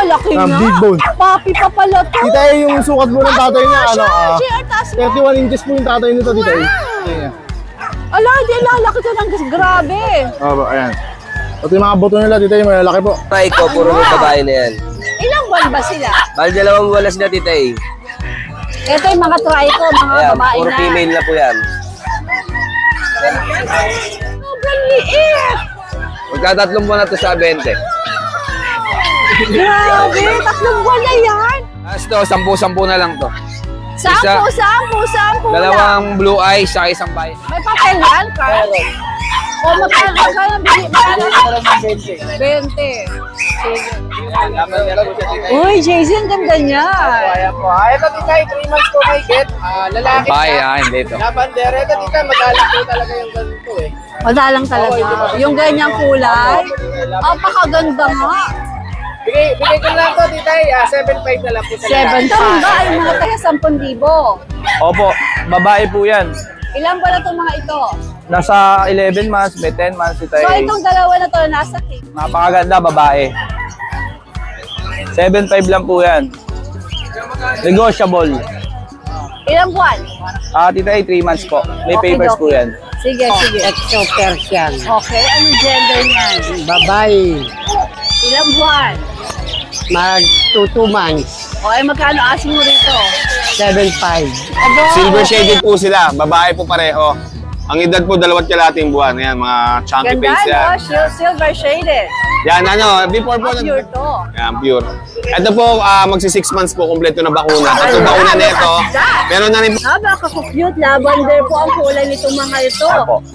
laki ng nga. big bone. Papi pa pala to. Tita, yung sukat mo ng tatay niya, ano, JR, taas mo. 31 inches po yung tatay nito, tita. Ala, di lalaki to ng grabe. Ayan. Ito yung mga buto nila, tita, yung malalaki po. Try ko, puro may babae na yan. Ilang buwan ba sila? Bali, 2 buwan na sila, tita eh. Ito yung mga try ko, mga Ayan, babae puro na. female na po yan. Sobrang liit. Magka-3 buwan na to sa 20. Grabe, 3 buwan na yan. Tapos to, 10-10 na lang to. Sampu na. 2 blue eyes, saka 1 bayan. May papel yan, Carl? O magkano ng bili? Magkano? 20. Sige. Uy, Jason, ganda niya. Ayan po. Ito tita, 3 months po may get. Lalaki siya. Hindi to. Lavender. Ito tita, madalang po talaga yung ganito eh. Madalang talaga. Yung ganyang kulay. Apakaganda nga. Bigay ko lang to tita, 7.5 na lang po sa 7 ba? Ay, mga taga 10,000. Opo, babae po yan. Ilan ba na itong mga ito? Nasa 11 months, may 10 months, tita. So, itong dalawa na to nasa king. Napakaganda, babae. 7.5 lang po yan. Negotiable. Ilang buwan? Tita, 3 months po. May Okay, papers po okay. yan. Sige, sige. Exo Persian. Okay, anong gender niyan? Babae. Ilang buwan? Mag 2 months. O, ay magkano asing mo rito? 7.5. Abo, Silver okay. shaded po sila, babae po pareho. Ang edad po 2 kalating buwan. Ayan, mga chunky Ganda, face yan. no? Silver shaded. Yan, before po. Pure to. Yan, pure. Ito po, magsi 6 months po, kompleto na bakuna. Ito Ala, bakuna na look ito. at that. Meron na rin po. Napaka-cute. Lavender po ang kulay nitong mga ito.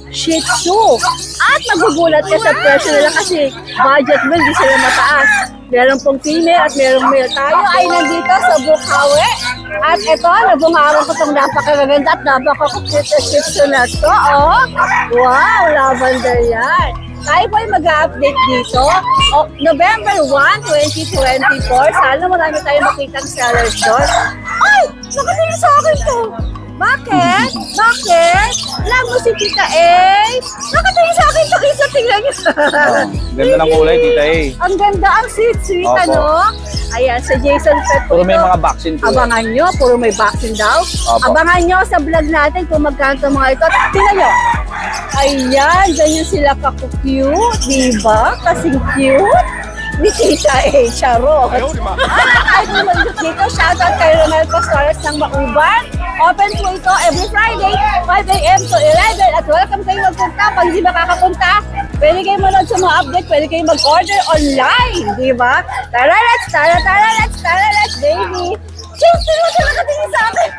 Shih Tzu. At magugulat ka sa presyo nila kasi budget mo, hindi sila mataas. Meron pong female at merong male. Tayo ay nandito sa Bukawi. At ito, nabungarang ko itong napakaganda at napaka-cute na Shih Tzu na ito. Oh. Wow, lavender yan. Tayo po ay mag-update dito. November 1, 2024. Sana marami tayong makitang sellers doon. Ay! Nakatingin sa akin to. Bakit? Bakit? Alam mo si Tita A? Nakatingin sa akin to. Isa tingnan niyo. Ganda ng kulay, tita. Ang ganda, ang sweet-sweet, Opo. ano? Ayan, sa Jason Pet po Puro may ito. mga vaccine po. Abangan nyo, puro may vaccine daw. Opo. Abangan nyo sa vlog natin kung magkano itong mga ito. Tingnan nyo. Ayan, ganyan sila ka-cute, diba? Kasing cute. Ni Tita A, charot. At tayo mag dito, shoutout kay Ronald Pastores ng Mauban. Open po ito every Friday, 5 a.m. to 11. At welcome kayo magpunta. Pag hindi makakapunta, pwede kayo manood sa mga update, pwede kayo mag-order online, di ba? Tara, let's, baby. Cheers, sino siya nakatingin sa akin?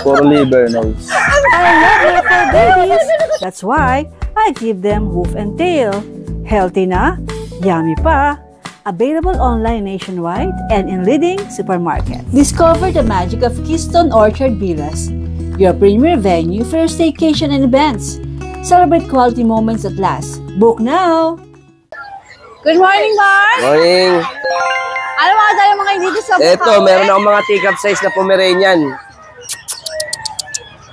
Puro liver nose. I love it for babies. That's why I give them hoof and tail. Healthy na, yummy pa. Available online nationwide and in leading supermarkets. Discover the magic of Keystone Orchard Villas, your premier venue for your staycation and events. Celebrate quality moments that last. Book now! Good morning, Mark. Morning. Ano mga tayo mga dito sa Bukawi? Ito, meron akong mga teacup size na Pomeranian.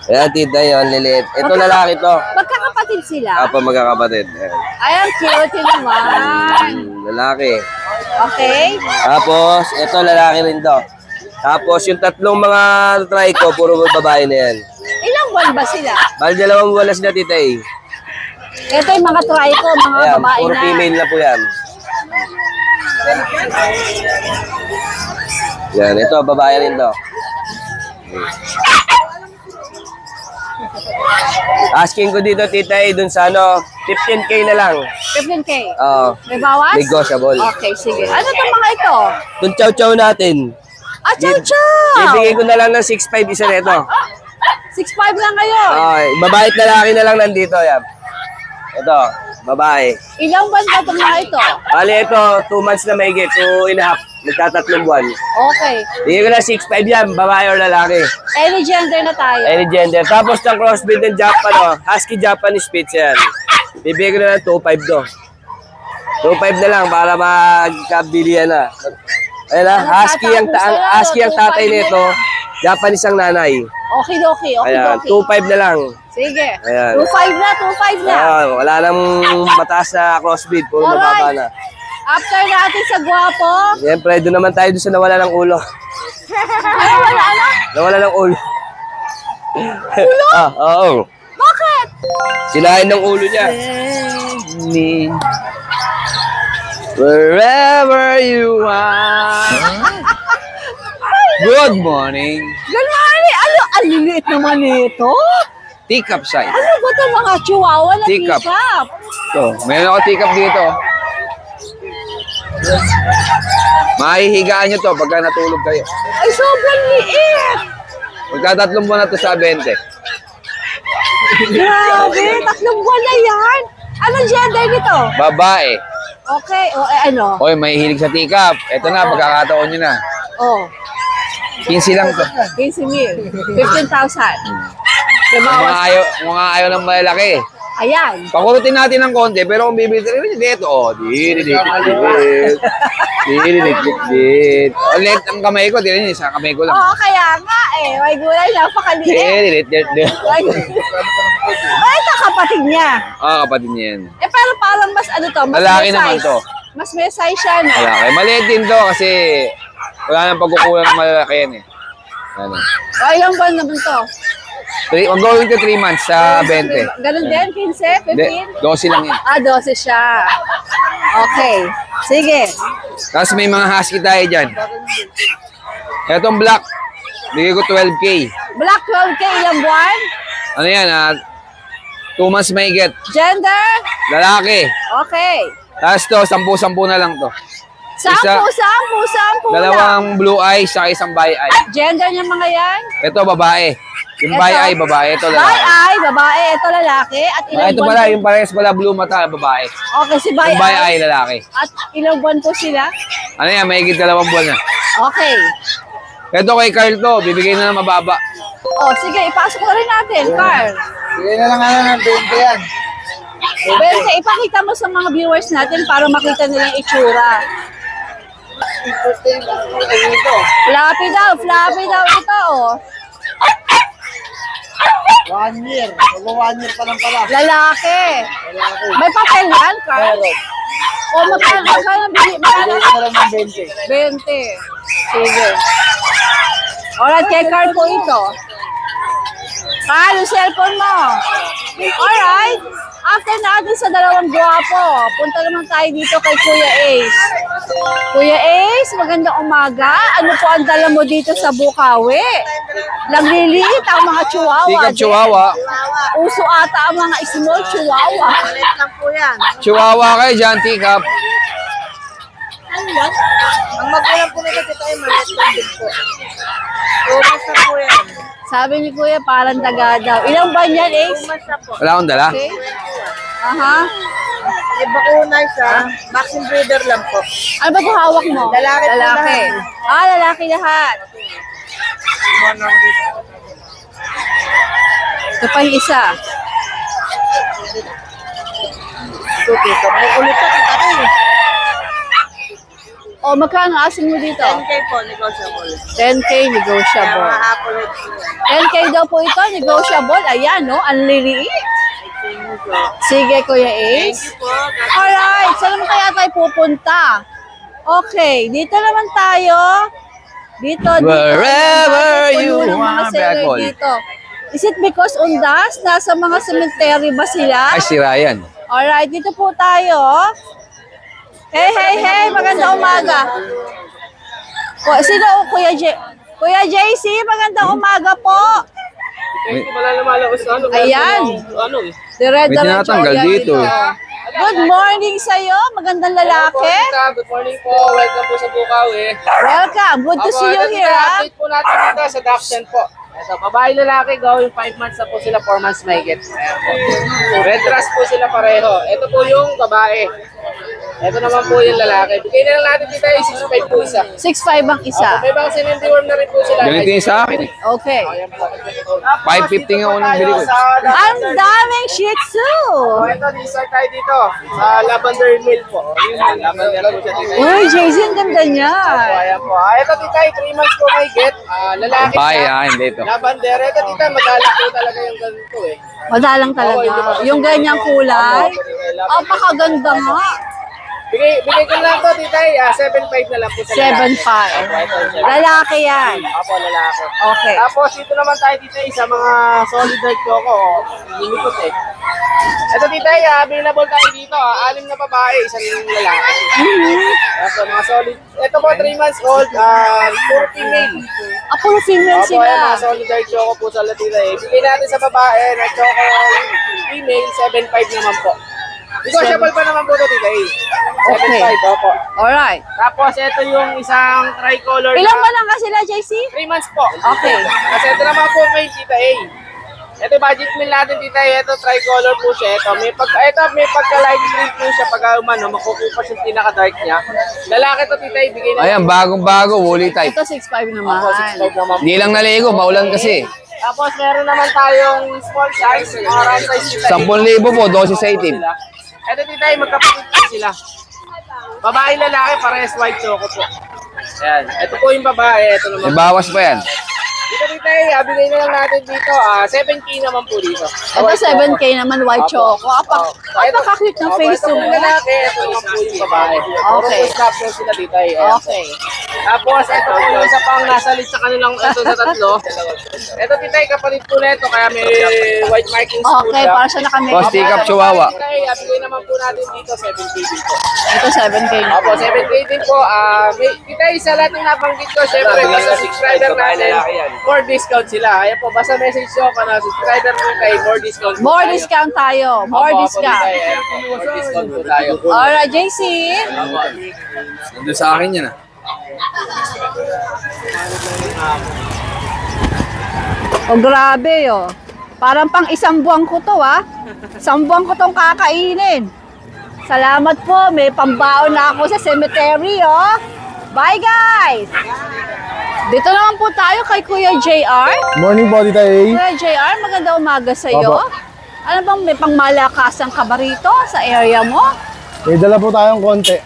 Ayan, tita yun, liliit. Ito lalaki to. Magkakapatid sila? Apa magkakapatid. Ayan. Ay, ang cute naman. Lalaki. Okay. Tapos, ito lalaki rin to. Tapos, yung 3 mga try ko, puro babae na yan. Ilang buwan ba sila? Bali, 2 buwan na sila, tita eh. Ito yung mga try ko, mga Ayan, babae puro na. female na po yan. Yan, ito, babae rin to. Asking ko dito, tita eh, dun sa 15K na lang. 15K? Oo. May bawas? Negotiable. Okay, sige. Ano itong mga ito? Dun chow-chow natin. Ah, chow-chow! Ibigay ko na lang ng 6.5 isa nito. 6'5 lang ngayon. Okay, babae at lalaki na lang nandito. Yan. Ito, babae. Ilang buwan ba itong mga ito? Bali, ito, 2 months na may 2.5. Magta3 buwan. Okay. Bigay ko na 6.5 yan, babae or lalaki. Any gender na tayo? Any gender. Tapos ng crossbreed ng Japan, Husky Japanese Spitz yan. Bibigay ko na lang 2.5 to. 2.5 na lang para magkabilihan na. Ayun na, Husky ang tatay nito, Japanese ang nanay. Okay. Ayan, 2.5 na lang. Sige. Ayan. 2.5 na. Wala nang mataas na crossbreed, puro mababa na. After natin sa gwapo, Siyempre, doon naman tayo doon sa nawala ng ulo. ano, wala, ano? Nawala ng ulo. Ulo? Oo. Bakit? Sinain ng ulo niya. Wherever you are. Good morning. Galmani, ano? Ang liliit naman ito. Teacup size. Ano ba ito mga chihuahua na Teacup. teacup? So, meron ako teacup dito. Mahihigaan nyo to pagka natulog kayo. Ay, sobrang liit. Magkatatlong buwan na to sa 20. Grabe, 3 buwan na yan. Anong gender nito? Babae. Okay, o ano? Oy, may hilig sa teacup. Ito na, pagkakataon nyo na. Oh, 15 lang to. 15,000. 15,000. Mga ayaw ng malalaki. Ayan. Pakurutin natin ng konti, pero kung bibili rin dito, oh, dito. Ang liit ang kamay ko, tingnan niyo, sa kamay ko lang. Oo, kaya nga eh. May gulay, napakaliit. Ito kapatid niya. Kapatid niya yan. Eh, pero parang mas ano to, mas Lalaki may naman size. to. Mas may size siya na. Malaki. Maliit din to kasi wala nang pagkukulang ng malalaki yan eh. Ano. O, ilang buwan naman to? I'm going to 3 months sa 20. Ganun din? 15? 15? Hindi, 12 lang yan. 12 siya. Okay. Sige. Tapos may mga husky tayo dyan. Etong black, bigay ko 12K. Black 12K, ilang buwan? Ano yan, 2 months may get. Gender? Lalaki. Okay. Tapos to, 10-10 na lang to. Sampu lang. Dalawang blue eyes, saka isang bi eye. Gender niya mga yan? Ito, babae. Yung bi eye, babae. Ito, lalaki. Bi-eye, babae. Ito lalaki. At ilang Ito pala, yung parehas pala blue mata, babae. Okay, si Yung bi bi-eye. eye, lalaki. At ilang buwan po sila? Ano yan, may 2 buwan na. Okay. Ito kay Carl to, bibigay na ng mababa. O, sige, ipasok na rin natin, Carl. Sige na lang ng 20 yan. Bente, ipakita mo sa mga viewers natin para makita nila yung itsura. Fluffy daw ito, oh. 1 year. Mag-1 year pa lang pala. Lalaki. May papel yan, Carl? O, magkano bili? Magkano? Sige na lang ng 20. 20. Sige. Alright, kay Carl po ito. Carl, yung cellphone mo. Alright. After natin sa dalawang guwapo, punta naman tayo dito kay Kuya Ace. Kuya Ace, magandang umaga. Ano po ang dala mo dito sa Bukawi? Nagliliit ang mga chihuahua. Teacup din. chihuahua. Uso ata ang mga small chihuahua. Chihuahua kayo dyan, teacup. Ang magulang po nito ay maliit lang din po. Tumas na po yan. Sabi ni Kuya, parang daga daw. Ilang ba yan, Ace? Wala akong dala. Okay. Aha. May bakuna siya. Vaccine breeder lang po. Ano ba ito hawak mo? Lalaki po Lalaki. lahat. Lalaki lahat. Ito pa yung isa. May ulit ka kita rin. O, magkano asing mo dito? 10K po, negotiable. 10K negotiable. Mga apple 10K daw po ito, negotiable. Ayan, no? Ang liliit. Sige, Kuya Ace. po. Alright, saan naman kaya tayo pupunta? Okay, dito naman tayo. Dito. Wherever Puno you ng mga are, seller Bacol. dito. Is it because undas? Nasa mga cemetery ba sila? Ay, si Ryan. Alright, dito po tayo. Hey, magandang umaga. Sino? Kuya JC, magandang umaga po. May, Ayan. may tinatanggal dito. Good morning sa'yo, magandang lalaki. Good morning po. Welcome po sa Bukawi. Welcome, good to see you here. Update po natin dito sa Dachshund po. Ito, babae lalaki, going 5 months na po sila, 4 months may get. Ayan po. Red dress po sila pareho. Ito po yung babae. Ito naman po yung lalaki. Bigay na lang natin dito yung 6.5 po isa. 6'5 ang isa. May vaccine and deworm na rin po sila. Ganito yung sa akin. Okay. 550 nga unang bili ko. Ang daming Shih Tzu. Ito, di-start tayo dito. Sa Lavender Mill po. Yun, Lavender po siya dito. Uy, JC, ang ganda niya. Ayan po. Ito dito, 3 months po may get. Lalaki Babae, siya. hindi ito. Lavender. Ito dito, madala po talaga yung ganito eh. Madalang talaga. Yung ganyang kulay. Apakaganda nga. Bigay ko lang to, titay. 7.5 na lang po sa lalaki. 7.5. Opo, ito, siya. Lalaki yan. Opo, lalaki. Okay. Tapos dito naman tayo titay sa mga solid dark choco. Limited eh. Ito titay, available tayo dito. 6 na babae, 1 lalaki. Tapos mga solid. Ito po 3 months old, puro female. Puro female Opo, ayan, mga sila. solid dark choco po sa Latila eh. Bigay natin sa babae na choco female, 7.5 naman po. Negotiable pa naman po ito titay. 7.5 opo. Alright. Tapos ito yung isang tricolor Ilang ba lang ka sila, JC? 3 months po. Okay. Kasi ito naman po may tita A. Ito budget meal natin tita A. Ito tricolor po siya. Ito may pagka-light green po siya pag umano. Makukupas yung pinaka-dark niya. Lalaki to tita A. Bigay na. Ayan, bagong-bago, woolly type. Ito 6.5 naman. Ako, 6.5 naman po. Hindi lang naligo, maulan kasi. Tapos meron naman tayong small size. Mga round size tita A. 10,000 po, 12 sa itim. Ito tita A. Magkapatid po sila. Babae lalaki parehas white choco po. Ayan. Ito po yung babae. Ito naman. May bawas pa yan. Dito dito bigay na lang natin dito. 7K naman po dito. Ito 7K naman, white choco. Apaka-cute ng face ito mo. yung lalaki. Ito naman po yung babae. Okay. Puro stop na sila dito. Okay. Tapos ito po yung isa pang nasa list sa kanilang ito sa tatlo. Ito titay kapalit po na ito kaya may white markings po Okay, siya. para siya nakami. Oh, stick up chihuahua. Titay, bigay naman po natin dito 7K dito. Ito 7K na. Opo, 7K din po. Titay, sa lahat ng nabanggit ko, syempre, basta subscriber natin, more discount sila. Ayan po, basta message nyo ka na subscriber po kayo, more discount po More tayo. discount tayo. More Opo, discount. Opo, ayan po, more discount po tayo. Alright, JC. Nandun sa akin yan ah. Oh, grabe oh. Parang pang 1 buwan ko to 1 buwan ko tong kakainin. Salamat po, may pambaon na ako sa cemetery oh. Bye guys! Dito naman po tayo kay Kuya JR. Morning po, Tita A. Kuya JR, maganda umaga sa iyo. Opo. Ano bang may pangmalakasan ka ba rito sa area mo? May dala po tayong konti.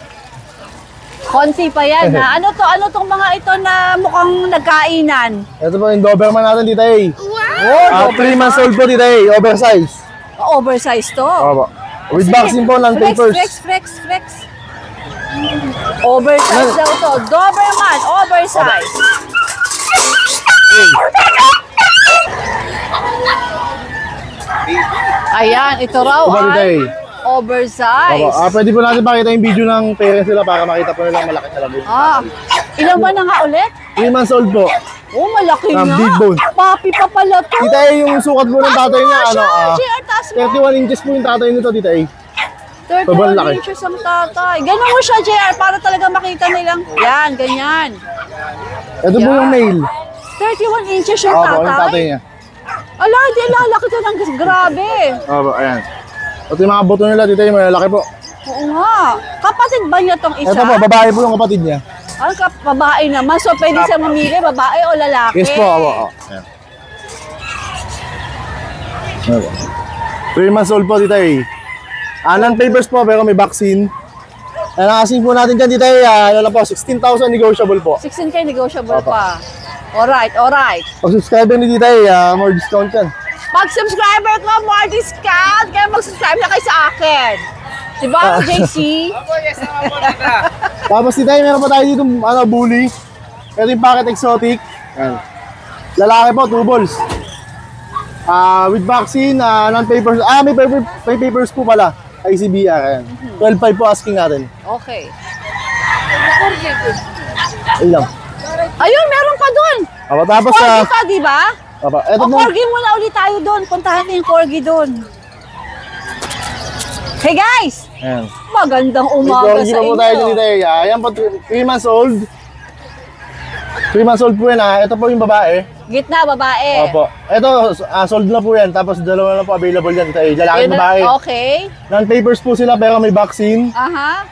Konti pa yan ha. Ano tong mga ito na mukhang nagkainan? Ito po yung Doberman natin, Tita A. Wow! 3 months old po, Tita A. Oversize. Oversize to. Opo. With Sige. vaccine po ng papers. Flex. Oversize daw to. Doberman, oversize. Ayan, ito raw Diba, Tita A? ay oversize. Opo. Pwede po natin pakita yung video ng parents nila para makita po nilang malaki na labi. Ilan ba na nga ulit? 3 months old po. Oh, malaki na. Big bone. Papi pa pala to. Tita A, yung sukat po ng tatay niya, ano, JR, taas mo. 31 inches po yung tatay nito, Tita A. 31 Sobrang laki. inches ang tatay. Ganun mo siya, JR, para talaga makita nilang. Yan, ganyan. Ito po yung male. 31 inches yung Opo, yung tatay tatay. niya. Ala, di lalaki to ng grabe. Opo, ayan. Ito yung mga buto nila, Tita A, malalaki po. Oo nga. Kapatid ba niya tong isa? Ito po, babae po yung kapatid niya. Ang babae naman. So, pwede siya mamili, babae o lalaki. Yes po, opo. Ayan. Opo. 3 months old po, Tita A. Non-papers po, pero may vaccine. Ang asking po natin dyan, Tita A, ano lang po, 16,000 negotiable po. 16K negotiable pa. Alright. Pag subscriber ni Tita A, more discount yan. Pag subscriber ko, more discount. Kaya mag-subscribe na kayo sa akin. Diba, JC? Opo, yes naman po tita. Tapos Tita A, meron pa tayo dito, bully. Ito yung packet exotic. Ayan. Lalaki po, 2 balls. With vaccine, non-papers. May papers po pala. ICBR. Ayan. 12.5 po asking natin. Okay. Ayun lang. Ayun, meron pa doon. Tapos, Corgi pa, di ba? ito O, po. corgi muna ulit tayo doon. Puntahan niyo yung corgi doon. Hey guys! Ayan. Magandang umaga Corgi sa pa po tayo dyan, inyo. Tita A. Ayan po, 3 months old. 3 months old po yan ha. Ito po yung babae. Gitna, babae. Opo. Ito, sold na po yan. Tapos dalawa na po available yan, Tita A. Lalaki Yun na- babae. Okay. Non-papers po sila pero may vaccine. Aha.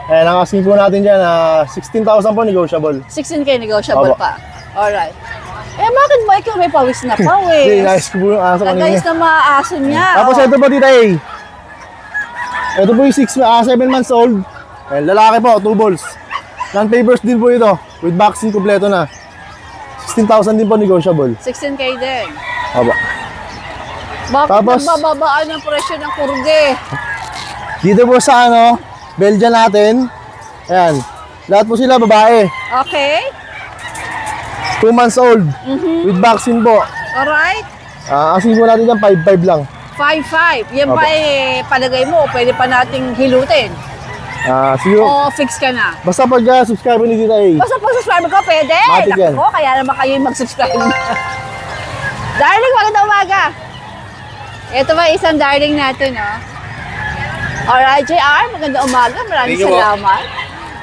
Ayan, ang asking po natin dyan, 16,000 po negotiable. 16K negotiable Opo. pa. Alright. Bakit ba ikaw may pawis na Hindi, pawis? nice ko po yung aso kanina. Nagayos na mga aso niya. Tapos oh. ito po, Tita A. Ito po yung 7 months old. Ayan, lalaki po, 2 balls. Non-papers din po ito. With vaccine kompleto na. 16,000 din po negotiable. 16K din. Opo. Bakit Tapos- nagbababaan ang presyo ng kurge? Dito po sa Belgian natin. Ayan. Lahat po sila babae. Okay. 2 months old. With vaccine po. Alright. Asking po natin yan, 5-5 lang. 5-5. Yan Opo. ba palagay mo, pwede pa nating hilutin? Siguro. O fix ka na? Basta pag subscriber ni Tita A. Basta pag subscribe ko, pwede. Matik yan. Naku, kaya naman kayo yung mag-subscribe. Darling, magandang umaga. Ito ba isang darling natin, oh? Alright, JR, magandang umaga. Maraming salamat.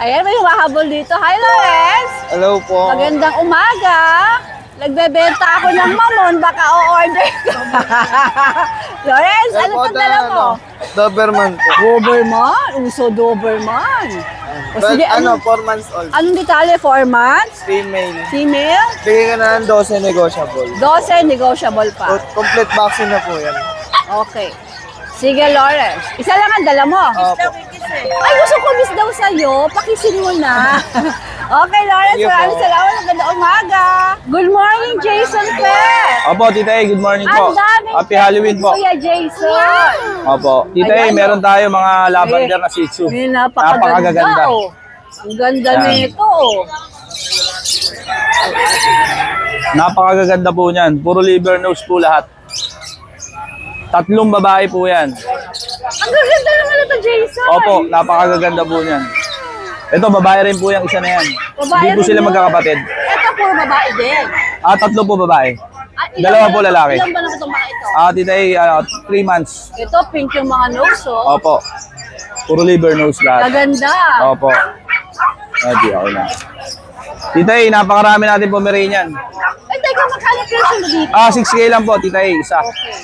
Ayan, may humahabol dito. Hi, Lawrence. Hello po. Magandang umaga. Nagbebenta ako ng mamon, baka o-order ka. Lawrence, ano pang dala mo? Doberman po. Doberman? Uso Doberman. O sige, 4 months old. anong detalye? 4 months? Female. Female? Bigay ka na ng 12 negotiable. 12, negotiable pa. Complete vaccine na po yan. Okay. Sige, Lawrence. Isa lang ang dala mo. Ay, gusto ko miss daw sa'yo. Pakisin mo na. Okay, Lawrence. Maraming salamat. Magandang umaga. Good morning, Jason Pet. Opo, Tita A, good morning po. Ang daming Happy Halloween po. Kuya Jason. Opo. Tita A, Ayan, meron tayo mga lavender na Shih Tzu. May napakaganda. Oh. Ang ganda Yan. nito. Oh. Napakaganda po niyan. Puro liver nose po lahat. 3 babae po yan. Ang ganda naman ito, Jason. Opo, napakaganda po niyan. Ito, babae rin po yung isa na yan. Babae Hindi po rin sila yun. magkakapatid. Ito puro babae din. 3 po babae. Ilan 2 ba po na- lalaki. Ilan ba na itong mga ito? Tita A, 3 months. Ito, pink yung mga nose, oh. Opo. Puro liver nose lahat. Kaganda. Opo. Di ako na. Tita A, napakarami natin Pomeranian. Ay, teka, magkano presyo mo dito? 6K lang po, Tita A, isa. Okay.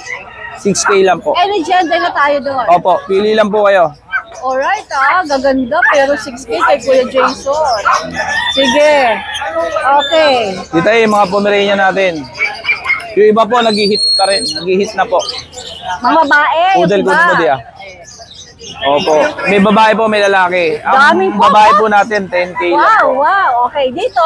6K lang po. Any gender na tayo doon. Opo, pili lang po kayo. Alright, gaganda. Pero 6K kay Kuya Jason. Sige. Okay. Tita A, mga Pomeranian natin. Yung iba po, nag-hit pa rin. Nag-hit na po. Mga babae. Poodle yung ko iba. mo diya. Opo. May babae po, may lalaki. Daming Ang po, babae no? po natin, 10K lang Wow, po. wow. Okay, dito.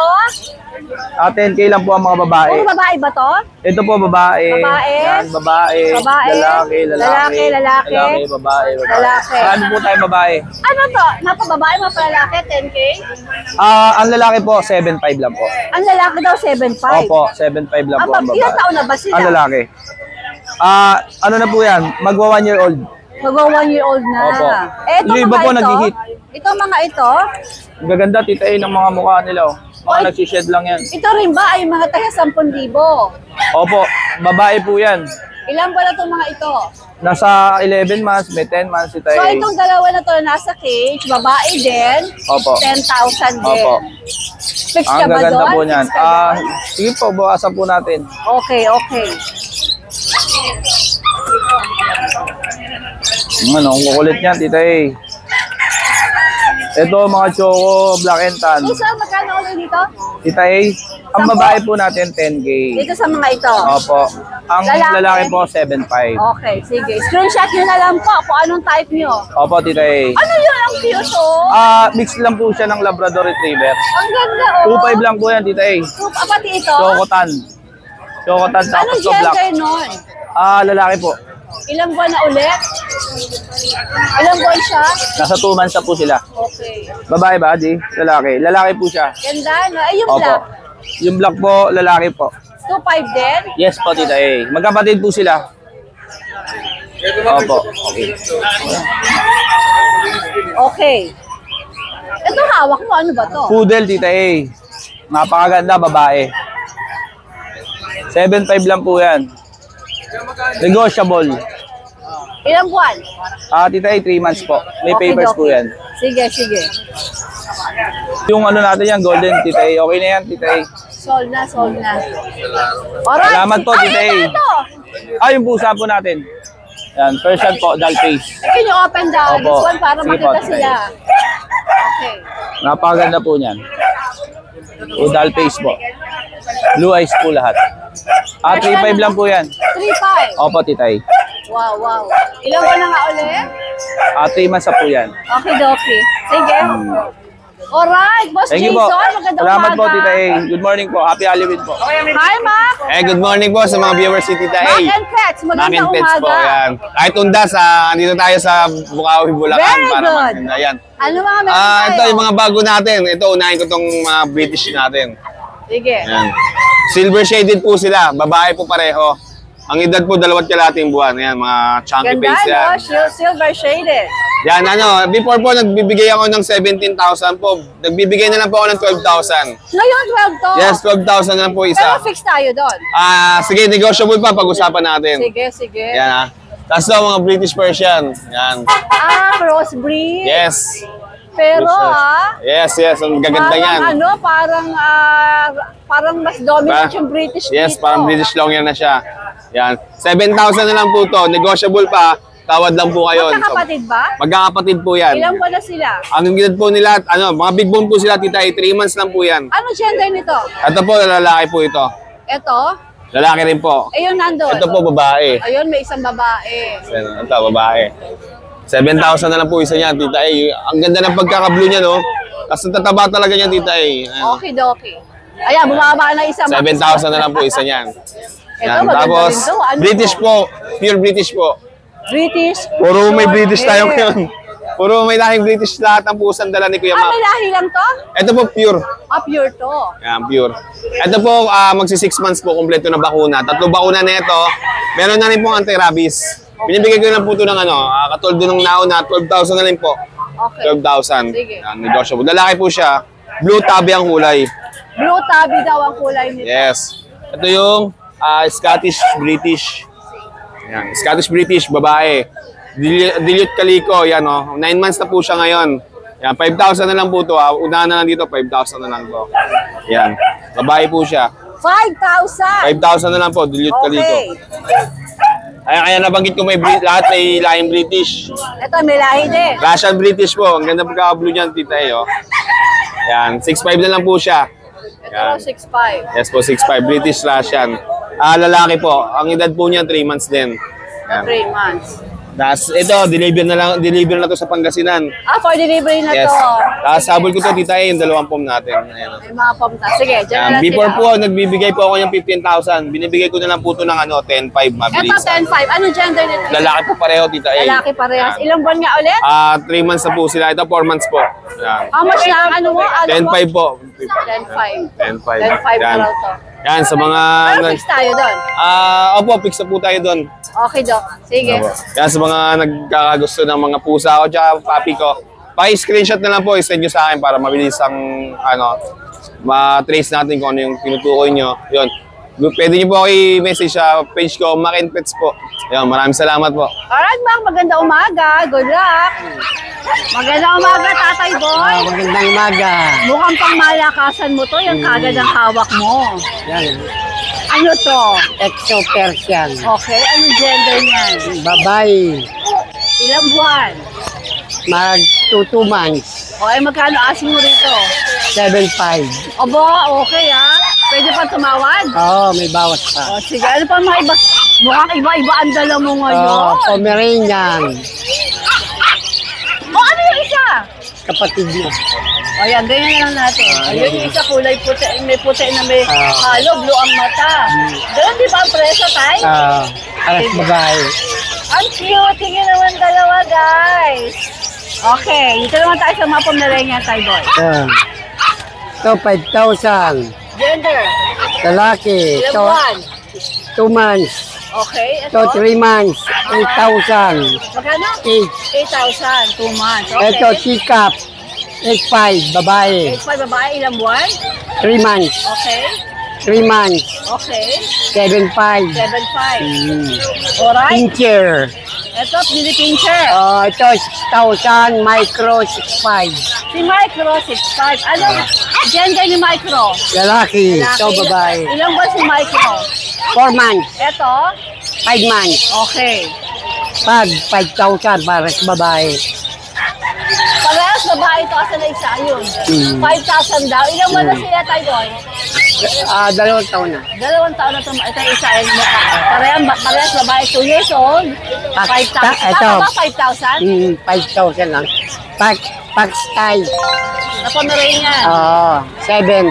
10K lang po ang mga babae. Puro babae ba to? Ito po, babae. Babae. Yan, babae. Babae. Lalaki, lalaki. Lalaki. Lalaki, babae, babae. Lalaki. Marami po tayo babae. Ano to? Napababae, mapalalaki, 10K? Ang lalaki po, 7.5 lang po. Ang lalaki daw, 7.5. Opo, 7.5 lang po ang Ilang babae. taon na ba sila? Ang lalaki. Ano na po yan? Magwa 1 year old. Magwa 1 year old na. Opo. Eh, ito Yung iba mga po ito, nag-hit. ito mga ito, Ang gaganda, Tita A, ng mga mukha nila. Oh. Mga nagsished lang yan. ito rin ba ay mga taga 10,000? Opo, babae po yan. Ilan ba na itong mga ito? Nasa 11 months, may 10 months, Tita So A. itong dalawa na to na nasa cage, babae din, Opo. 10,000 din. Opo. Fix ka Ang ba gaganda doon? po niyan. Fix ka doon? Sige po, bawasan po natin. Okay, okay. Ano, ang kukulit niyan, Tita A. Ito, mga choco, black and tan. So, sir, magkano ulit dito? Tita A, ang babae po natin, 10K. Dito sa mga ito. Opo. Ang Lalaki? lalaki po, 7.5. Okay, sige. Screenshot nyo na lang po kung anong type nyo. Opo, Tita A. Ano yun? Ang cute, oh. Mix lang po siya ng Labrador Retriever. Ang ganda, oh. 2.5 lang po yan, Tita A. Pati ito? Chocotan. Chocotan Ano tapos to black. gender nun? Lalaki po. Ilang buwan na ulit? Ilang buwan siya? Nasa 2 months na po sila. Okay. Babae ba, Di? Lalaki. Lalaki po siya. Ganda, no? Ay, yung Opo. black. Yung black po, lalaki po. 2.5 din? Yes po, Tita A. Magkapatid po sila. Opo. Okay. Okay. Ito hawak mo, ano ba to? Poodle, Tita A. Napakaganda, babae. 7.5 lang po yan. Negotiable. Ilang buwan? Tita A, 3 months po. May Okay, papers po okay. yan. Sige, sige. Yung ano natin yan, golden, Tita A. Okay na yan, Tita A. Sold na, sold na. Alright. Salamat po, Ay, Tita A. ito. Yung pusa po natin. Yan, Persian po, doll face. Can you open Opo. this one para Sige makita po, Tita A. sila? Okay. Napakaganda po niyan. Doll face po. Blue eyes po lahat. 3.5 lang po yan. 3.5. Opo, Tita A. Wow, wow. Ilang buwan na nga ulit? 3 months na po yan. Okay, dokie. Sige. Alright, Boss Thank you Jason, po. magandang Salamat po, umaga. Tita A. Good morning po. Happy Halloween po. Hi, Mac. Good morning po sa mga viewers si Tita Mac A. and Pets, Mac magandang and Pets umaga. po, yan. Kahit undas, andito tayo sa Bukawi, Bulacan. Very para good. maganda yan. Ano mga meron tayo? Ito yung mga bago natin. Ito, unahin ko tong mga British natin. Sige. Yan. Silver shaded po sila. Babae po pareho. Ang edad po, 2 kalating buwan. Yan, mga chunky Ganda, face yan. no? Silver shaded. Yan, before po, nagbibigay ako ng 17,000 po. Nagbibigay na lang po ako ng 12,000. Ngayon, 12 to. Yes, 12,000 na lang po Pero isa. fix tayo doon. Sige, negotiable pa. Pag-usapan natin. Sige, sige. Yan, Tapos ito, mga British Persian. Yan. Crossbreed. Yes. Pero, Yes, ang gaganda yan. parang mas dominant yung British Yes, dito. parang British long yan na siya. Yan. 7,000 na lang po to. Negotiable pa. Tawad lang po kayo. Magkakapatid ba? Magkakapatid po yan. Ilang buwan na sila? Ang edad po nila, mga big bone po sila, Tita, 3 months lang po yan. Ano gender nito? Ito po, lalaki po ito. Ito? Lalaki rin po. Ayun, nandun. Ito po, babae. Ayun, may isang babae. Ito, babae. 7,000 na lang po isa niya, Tita A. Ang ganda ng pagkaka-blue niya, no? Tapos natataba talaga niya, Tita A. Okay, dokie. Ayan, bumaba na isa. 7,000 na lang po isa niyan. Ito, maganda Tapos, rin to. Ano British to? po. Pure British po. British. Puro may British tayo Short hair. ngayon. Puro may lahing British lahat ang pusang dala ni Kuya Ah, Mac. may lahi lang to? Ito po, pure. Pure to. Yan, pure. Ito po, magsi 6 months po, kompleto na bakuna. 3 bakuna na ito. Meron na rin pong anti-rabies. Binibigay ko lang po ito ng katulad nung nauna, 12,000 na rin po. Okay. 12,000. Sige. Yan, negotiable. Lalaki po siya. Blue tabby ang kulay. Blue tabby daw ang kulay nito. Yes. Ito yung Scottish British. Yan, Scottish British, babae. Dilute Calico, yan 9 months na po siya ngayon. Yan, 5,000 na lang po ito. Unahan na lang dito, 5,000 na lang to. Yan, babae po siya. 5,000. 5,000 na lang po, Dilute Calico. Okay. Kaya nabanggit ko lahat may lahing British. Ito, may lahi din. Russian British po. Ang ganda pagka-blue niyan, Tita A. Yan, 6'5 na lang po siya. Ito, 6'5". Yes po, 6'5. British Russian. Lalaki po. Ang edad po niya, 3 months din. Yan. 3 months. Tapos ito, deliver na to sa Pangasinan. For delivery na Yes. to. Tapos habol ko to, Tita A, yung 2 pom natin. Ayan. May mga pamta. Sige, dyan Yan. na lang Before sila. po, nagbibigay po ako ng 15,000. Binibigay ko na lang po to ng 10,500 Ito, mabilis. 10'5". Ano gender nito? Lalaki po pareho, Tita A. Lalaki parehas. Yan. Ilang buwan nga ulit? 3 months na po sila. Ito, 4 months po. Yan. How much na ang ano mo? 10,500 po. 10'5". 10,500. 10'5 na Yan. raw to. Yan, sa mga... Pero fix tayo doon. Opo, fix na po tayo doon. Okay, Doc. Sige. Yan, sa mga nagkakagusto ng mga pusa ko tsaka papi ko, paki-screenshot na lang po, i-send nyo sa akin para mabilis ang, ma-trace natin kung ano yung tinutukoy nyo. Yun. Pwede nyo po ako i-message sa page ko, Mac and Pets po. Yun, maraming salamat po. Alright, Mac. Maganda umaga. Good luck. Magandang umaga, Tatay Boy. Magandang umaga. Mukhang pang malakasan mo to, yung kagad ang hawak mo. Yan. Ano to? Exo Persian. Okay, anong gender niyan? Babae. Ilang buwan? Mag 2 months. O ay magkano asking mo rito? 7.5. Aba, okay ha? Pwede pa tumawad? Oo, may bawas pa. O sige, ano pa mga iba? Mukhang iba-iba ang dala mo ngayon. Pomeranian. O ano yung isa? Kapatid mo. O yan, ganyan na lang natin. Ayun yung isa kulay puti, may puti na may halo, blue ang mata. Ganun di ba ang preso, Tay? Alas babae. Ang cute! Tingin naman dalawa, guys. Okay, dito naman tayo sa mga Pomeranian, Tay Boy. Ito, 5,000. Gender, Lalaki. ilang Ito, buwan? 2 months. Okay, Ito, ito. 3 months. 8,000. Magkano? 8. 8,000, 2 months. Okay. Ito, sikap. 8.5, babae. 8,500 babae, ilang buwan? 3 months. Okay. 3 months. Okay. 7.5. 7,500. Alright. Pincher. Ito, Philippine chair. Ito, 6,000. Micro, 6.5. Si Micro, 6'5". Ano? Gender ni Micro? Lalaki. Lalaki. Ito, babae. Ilang buwan si Micro? 4 months. Ito? 5 months. Okay. Pag 5,000 para sa babae. Parehas babae ito kasi na isa yun. 5,000 daw. Ilang buwan na sila, Tay Boy? 2 taon na. 2 taon na ito. Ito yung isa. Parehas babae, 2 years old. 5,000. Ito. Tama ba 5,000? 5,000 lang. Pag Pax style. Na Pomeranian. 7,000.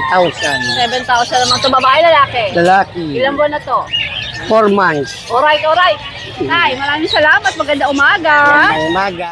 7,000 naman to. Babae, lalaki. Lalaki. Ilang buwan na to? 4 months. Alright, alright. Nay, maraming salamat. Maganda umaga. May umaga.